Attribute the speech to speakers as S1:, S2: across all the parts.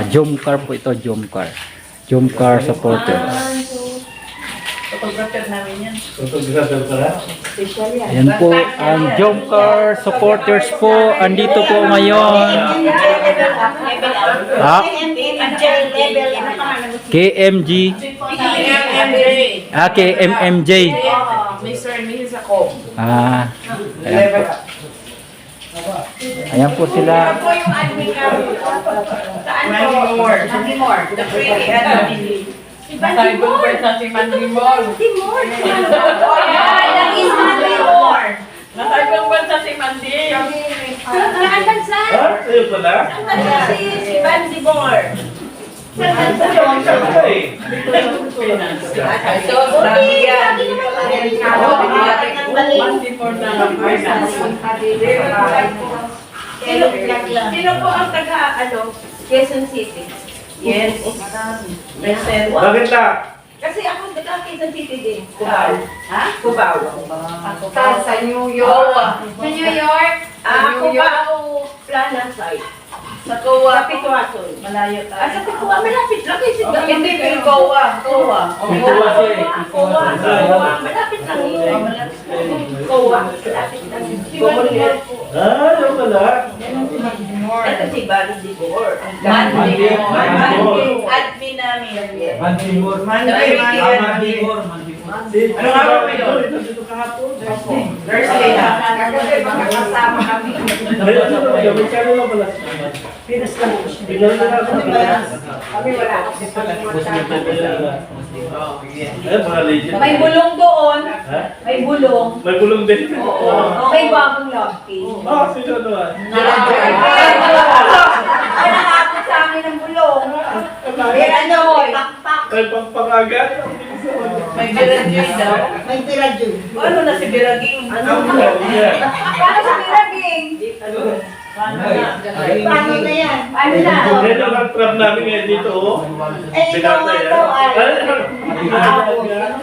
S1: Jomcar po ito, Jomcar. Jomcar supporters.
S2: Photographer namin yan.
S3: Photographer pala?
S1: Ayan po, ang Jomcar supporters po, andito po ngayon. KMG. KMMJ.
S2: Mr. and Mrs. ako.
S1: Ayan po. Ayan po sila.
S2: Ako yung admin namin. Saan po? Mandy Moore. The pretty admin. Si Mandy Moore. Si Mandy Moore. That is Mandy Moore. Nasa ibang bansa si Mandy. Saan bansa?
S3: Sa'yo pala?
S2: Si Mandy Moore. So, lagi yan. Sino po ang taga, Quezon City? Yes. Present.
S3: Bakit na?
S2: Kasi ako taga Quezon City din. Cubao. Ha? Cubao. Sa New York.
S4: Sa New York?
S2: Cubao, Plana side. Sa Coa. Sa Pituason. Malayo tayo. Sa Pituason. Malapit lang. Hindi, Coa. Coa. Coa. Malapit lang. Coa. Malapit lang.
S3: Yung pala.
S2: Ito si Bali Dibor.
S3: Mandy.
S2: Admin namin.
S3: Mandy Moore.
S2: Ano nga ba kayo? Dito kahapon. Thursday na. Kasi magkakasama kami.
S3: Magkano lang pala?
S2: Pinas lang.
S3: Bigyan na lang.
S2: Kami wala.
S3: Mga legend.
S4: May bulong doon.
S3: Ha?
S4: May bulong.
S3: May bulong din.
S4: May bagong lobby.
S3: Sino naman?
S4: Ay, nakakot sa amin ng bulong. May ano, pakpak.
S3: May pangpangagat.
S2: May Biraging daw.
S4: May tiradyong.
S2: Ano na si Biraging?
S4: Paano sa Biraging? Paano na yan? Paano na?
S3: Ito ang trap namin ngayon dito.
S4: Eh, ikaw nga daw ay.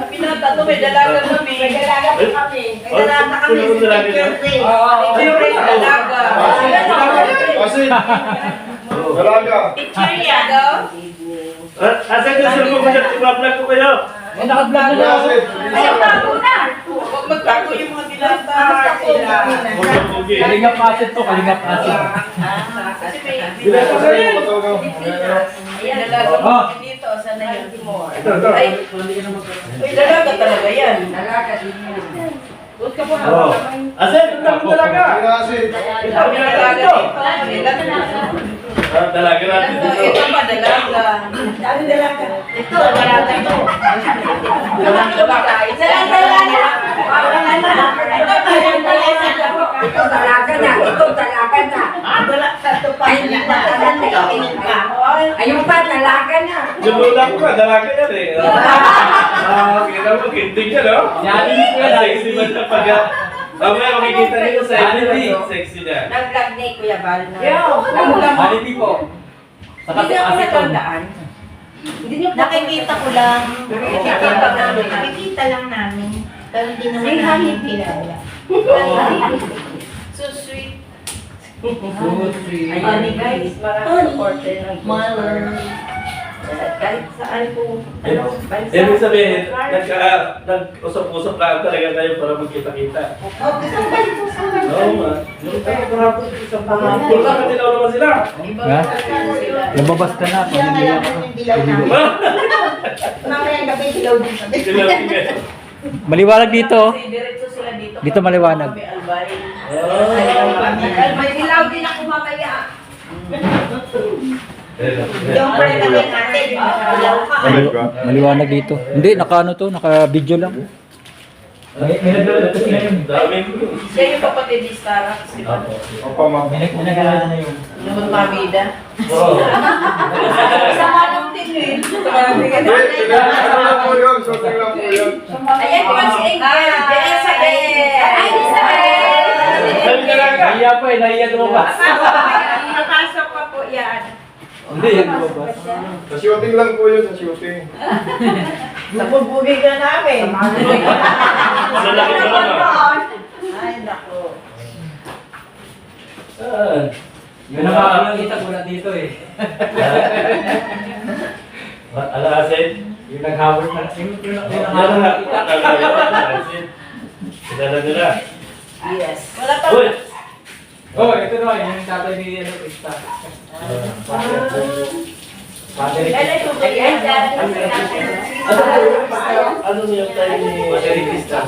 S2: Pinata to, may dalaga kami.
S4: May dalaga pa kami. May dalaga kami.
S3: Sino dalaga niya?
S2: Picture dalaga.
S3: Dalaga.
S2: Picture niya daw.
S3: Asan yung cellphone ko dyan? I-vlog ko kayo.
S1: Naka-vlog na ako.
S4: Ay, bago na.
S2: Huwag magtago yung mga dilata.
S1: Kalingap acid to, kalingap acid.
S2: Kasi may
S3: Bilata sa iyo.
S2: Ayan, dalaga kami dito. Sana yung Timor. Ay, dalaga talaga yan. Dalaga din yan. Huwag ka po na.
S3: Asan yung dalaga?
S2: Ito, may dalaga dito.
S3: Dalaga natin dito.
S2: Ito ba dalaga? Ano dalaga? Ito, dalaga ito.
S4: Ito dalaga na. Ito dalaga na. Ayun pa, dalaga na.
S3: Jumulak ko, dalaga yan eh. Kita mo, kinting ka, no?
S1: Yanin ko yan.
S3: Sexy ba na pag... Mamaya makikita nyo sa edit, sexy na.
S2: Nag-vlog na Kuya Bal na.
S1: Quality po.
S2: Hindi ako natandaan.
S4: Nakikita ko lang.
S2: Nakikita lang namin.
S4: Pero hindi naman namin kilala.
S2: So sweet.
S1: Sweet.
S2: Ayan guys, maraming supporter ng
S4: Mother.
S2: kahit saan po.
S3: Ibig sabihin, nag-usap-usap lang talaga kayo para magkita-kita. Oo nga. Yung kahapon, isang pangapon lang, katilaw naman sila.
S1: Ha? Lumabas ka na. Pamilya ka.
S4: Mamaya gabi dilaw din sa
S3: Sila sige.
S1: Maliwanag dito.
S2: Kasi diretso sila dito.
S1: Dito maliwanag.
S2: May albay.
S4: May dilaw din ako mamaya. Yung pala kami natin, dilaw ka.
S1: Maliwanag dito. Hindi, naka-ano to, naka-video lang. May nag-vlog kasi ngayon.
S3: Daming.
S2: Siya yung kapatid ni Starak. Si ba?
S1: May nag-alala na yun.
S2: Yung magpamida.
S4: Sama ng tinwin.
S2: Ayan po si Angel. Ayan sa
S4: Ay, isa
S1: Nahiya pa eh, nahiya lumabas.
S2: Napasok pa po yan.
S1: Hindi, yan lumabas.
S5: Sa shooting lang po yun, sa shooting.
S2: Nabugbugay ka namin.
S3: Sa laki mo lang ah.
S2: Ay, nako.
S1: Yun ang makikita ko na dito eh.
S3: Alasin.
S1: Yung nag-hawak na. Yung
S3: Yan
S1: nag-hawak
S3: na.
S1: na.
S3: Alasin. Kilala nila.
S2: Yes. Wala pa.
S3: Uy!
S1: Oh, ito na. Yung tatay ni ano, Krista. Father
S2: Lalay ko ba yan?
S3: Ano yung tayo ni Krista?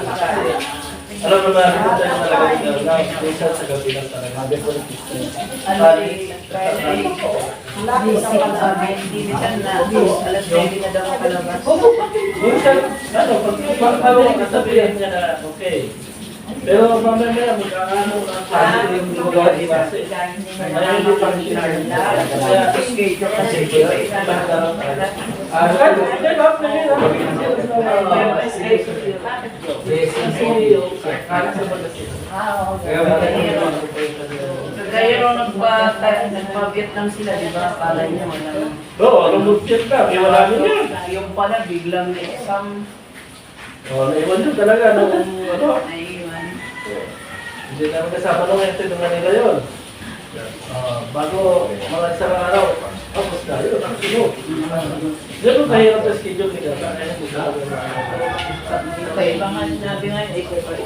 S3: Alam mo na, ano tayo talaga na minsan sa gabi lang talaga. Sabi ko ni Krista.
S2: Alas 9 na daw ang palabas.
S3: Minsan, ano, pag nasabihan niya na, okay. Pero mamaya magkakaano na sabi yung mga ibase. Ayaw hindi pa rin sinarita.
S2: Kaya nung nagpa-Vietnam sila, di ba? Akala niya walang...
S3: Oo, anong budget na? May wala nyo yan.
S2: Yung pala, biglang isang
S3: Naiwan yun talaga nung ano.
S2: naiwan.
S3: Hindi namin kasama nung ito nung Manila yun. Bago mga isang araw, tapos na yun, ang sunod. Ganun kahirap sa schedule nila.
S2: Kaya mga sinabi ngayon, ay kaya pala.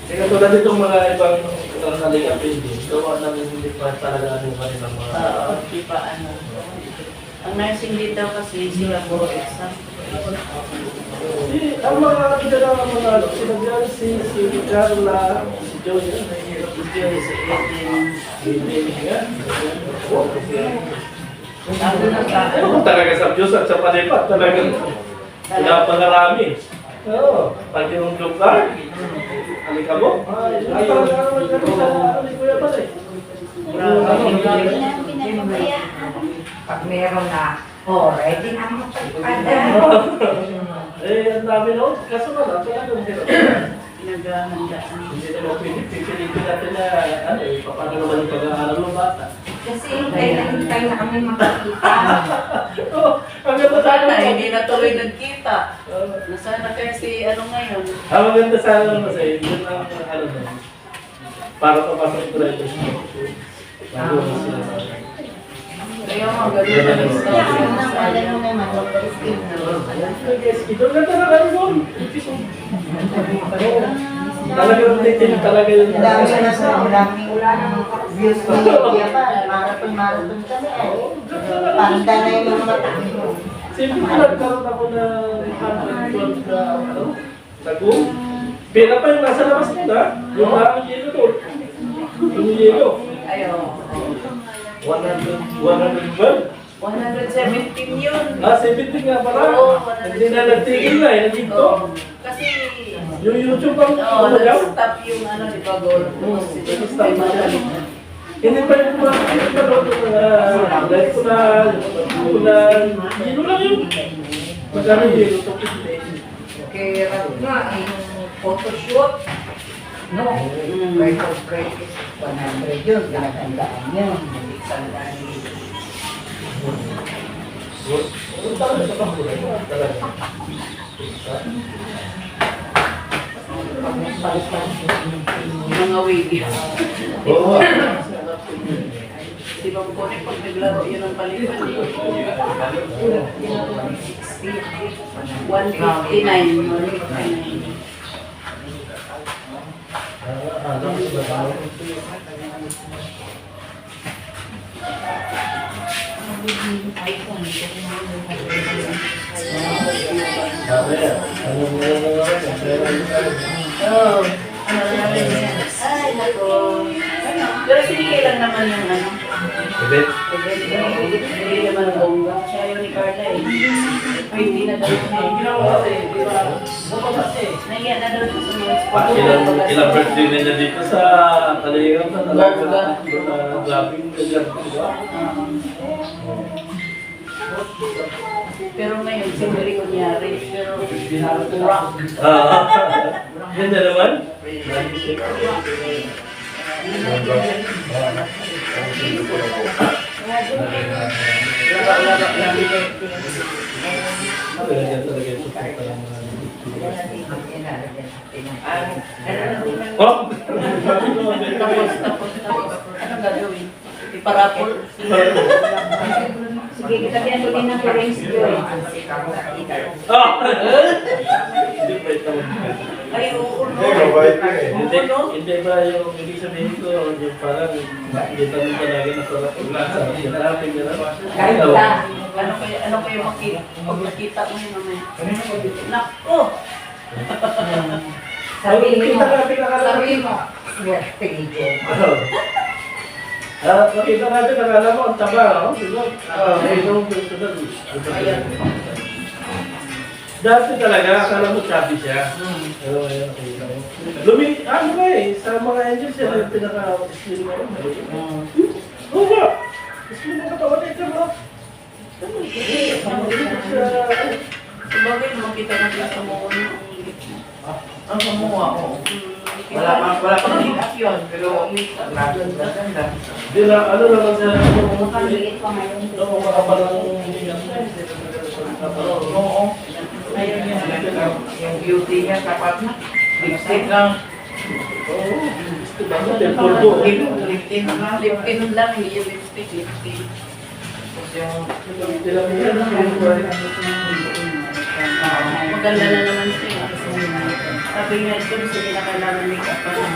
S3: Kasi katulad itong mga ibang nalikapin din, gawa namin hindi pa talaga ano kanilang mga...
S2: Di pa ano. Ang nursing din daw kasi sila puro exam.
S3: Ang mga kapitala ng mga ano, si Nancy, si Carla, si Joey, nahihirap din siya, si Eden nga. Ano kung talaga sa Diyos at sa palipat, talagang pinapangarami. Oo, pag yung lugar, halika mo. Ay, talaga naman kami sa Kuya Pala eh.
S4: Pag meron na, ready na mo.
S3: Eh, ang dami na. Kaso na lang, talagang hirap.
S2: Pinaghahandaan.
S3: Hindi naman pipilitin natin na, ano eh, paano naman yung pag-aaral ng bata.
S4: Kasi hintay na kami makakita.
S3: Oo, ang ganda sana.
S2: Sana, hindi na tuloy nagkita. Nasana kasi ano ngayon.
S3: Ang maganda sana naman sa'yo, yun ang ano na. Para papasok ko rin ito. Bago na sila sa akin.
S2: Kaya mga ganun na lang
S4: Kaya ako nang alam mo naman, mag-escape na.
S3: Ito ganda na kayo doon. Talaga yung titin, talaga yung...
S4: Dami na sa maraming views ko. Kaya pa, marathon kami eh. Panda na yung mga mata.
S3: Simple ko nagkaroon ako ng 112 na ano, sagong. Pera pa yung nasa labas nila. Yung ang yelo doon. Yung yelo.
S2: Ayaw.
S3: 112.
S2: 117 yun.
S3: 17 nga pala.
S2: Oo,
S3: Hindi na nagtigil na eh, nagigto.
S2: Kasi,
S3: Yung YouTube ang
S2: nag-stop yung ano, di ba, goal post.
S3: Nag-stop na siya. Hindi pa yung mga pinagkaroon ng live ko na, yung ulan. Yelo lang yun. Magkano yung yelo? 250.
S4: Kaya nga eh, photoshoot. No, rate of break is 100 yun. Pinagandaan yun. Sandaan yun.
S2: Mga wavy.
S3: Oo.
S2: Di ba po pag naglaro yun ang palipan eh. 159. Oh, ano namin yan? Ay, nako. Pero sige lang naman yung ano. Hindi naman ang bongga. Siya yun ni Carla eh. Hindi na daw Nahiya na daw sa mga sport.
S3: Ilang birthday na niya dito sa Taliham na talaga grabing ganyan.
S2: Pero ngayon, siyempre kunyari. Pero rock.
S3: Ganyan naman? Ganyan talaga yung support ng mga Oh!
S2: Tapos. gagawin? Iparapol.
S4: Sige, ilagyan ko din ng orange joy.
S3: Ah! Hindi pa ito.
S2: Ay, oo, no.
S5: Hindi, mabait ka eh.
S3: Hindi ba yung ibig sabihin ko, yung parang hindi naman talaga na sarap yung lasa. Hanapin nyo na.
S4: Kahit na.
S2: Ano kayo makita? Pag nakita mo yun mamaya. Nako!
S4: Sabihin mo.
S2: Sabihin mo.
S4: Swerte ni Joe.
S3: Nakita natin, nakala mo, ang taba, no? Mayroong personal. Dati talaga, akala mo chubby siya. Pero ayun, nakita mo. Ano ba eh, sa mga angels, yan yung pinaka-slim mo. Oo ba? Slim mo katawan, ito mo.
S2: Sabagay, makita natin sa mga
S6: Ang samuha ko. Wala pang make-up yun, pero ganda.
S3: Hindi na, ano naman sa
S4: Makaliit pa ngayon.
S3: noong makapalang
S6: Oo. Ayun yung beauty niya, sapat na. Lipstick lang. Lipstick lang.
S2: lip-in lang, hindi yung lipstick, lip-in.
S6: Tapos yung
S2: Maganda na naman siya. Sabi nga ito, hindi na kailangan make-up pa lang.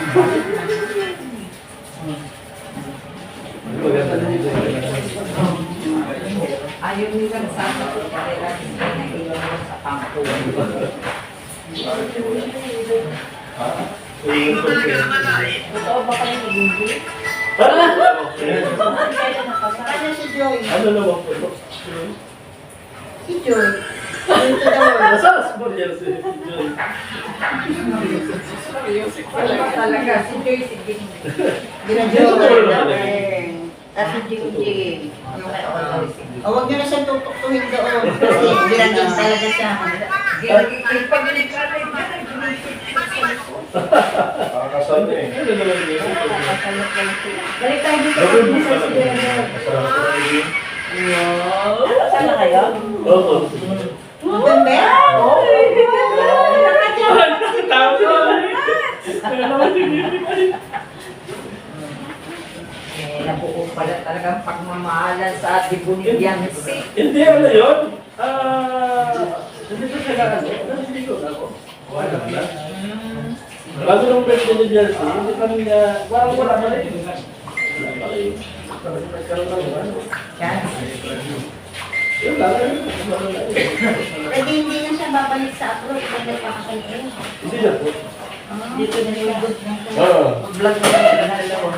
S4: Ayaw nila sa ako para naiwan mo sa pangko.
S2: Totoo ba kayo nag-hindi?
S4: Ano si Joy?
S3: Ano naman po ito?
S4: Si Joy. Dito daw.
S3: Nasaan sa yan si Joy?
S4: Ano ba talaga? Si Joy, si Jing.
S2: Tapos si Jing-Jing.
S4: Huwag niyo na siya tutuktuhin doon. Kasi ginagin talaga siya. Pag-ginig ka rin,
S5: Nakakasal niya eh.
S3: Ano naman yun?
S4: balik tayo dito sa Joy.
S2: Saan na kayo?
S3: Oo.
S4: Maganda? Nabuo pala talagang pagmamahalan sa ating bunigyan.
S3: Hindi ano yun? Hindi ko kailangan. Nandito na ako. Wala na. Bago nung birthday ni Jersey, hindi kami na, parang wala na rin. Wala pa rin. Nagkaroon ng ano. Yun lang.
S4: Pwede hindi na siya babalik sa abroad kung may pakakain.
S3: Hindi na po.
S4: Dito na yung good na ito.
S3: Oo.
S2: Vlog na lang yung dalawa.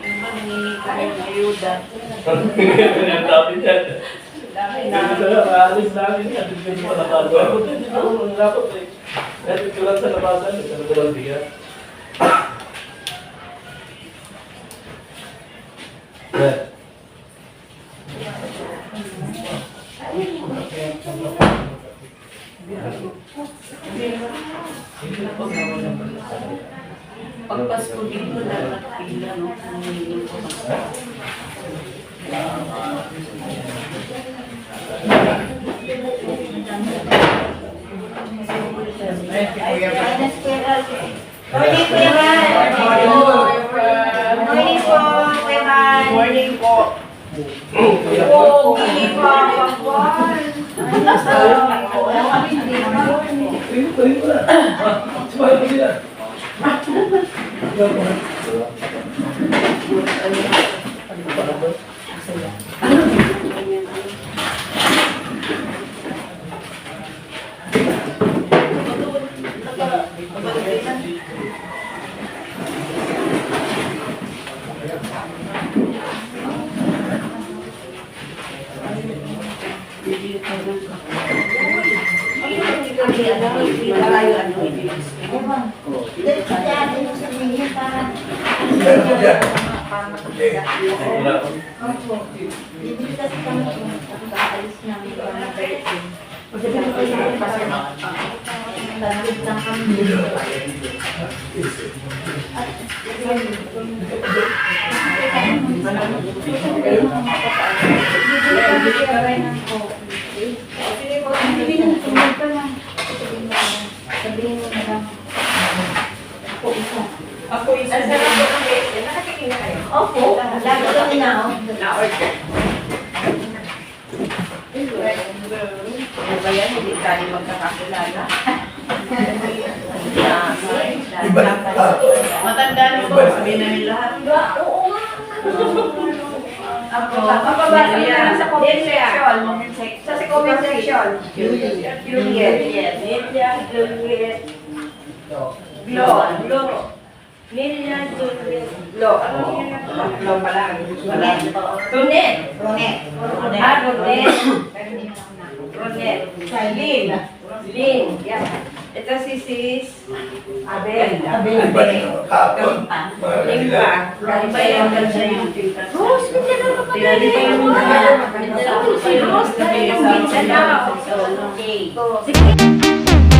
S2: Yung mangingi kayo ng ayuda.
S3: Ang dami dyan.
S2: Dami
S3: Hindi
S2: na.
S3: ko na maalis namin yan. Hindi ko na nabago. Ako din dito. Ang lapot eh. Dahil ito lang sa labasan. Ano ko lang bigat.
S2: Pagpasko dito dapat pila, no? Nangingi ko.
S4: Morning, Kuya Val. Morning po, Kuya Val.
S6: Morning po.
S2: Pogi pa, kapal.
S4: Bibili kasi kami kung aalis namin para mag-birthday. Pagdating ko yung kasi nalapit lang kami. Bibili kami ng coffee.
S2: Sabihin mo na lang.
S6: Ako isa
S2: Ang sarap po ng best. Nakatikim na kayo? Opo. Lagi kami na ako.
S6: na-order. Ano ba yan? Hindi tayo magkakakilala. Matanda niyo po, sabihin namin lahat.
S2: Oo nga.
S6: Ako,
S2: Papabasa na lang sa comment
S6: Delia.
S2: section. Sa comment section.
S6: Juliet.
S2: Juliet. Juliet.
S6: Glo. Glo.
S2: Lilian Juliet.
S6: Glo. Ano yun ang Glo pala? Tunet.
S4: Ronet.
S2: Ah, Rodet.
S6: Ronet. Lynn.
S2: Lynn. Yeah.
S6: Ito si Sis.
S2: Abel.
S6: Limpa. Galing ba yung ganda yung tinta?
S2: Rose, Mindanao ka pa
S6: Tinalita yung
S2: Mindanao. Si Rose, galing ng Mindanao. Okay. Sige.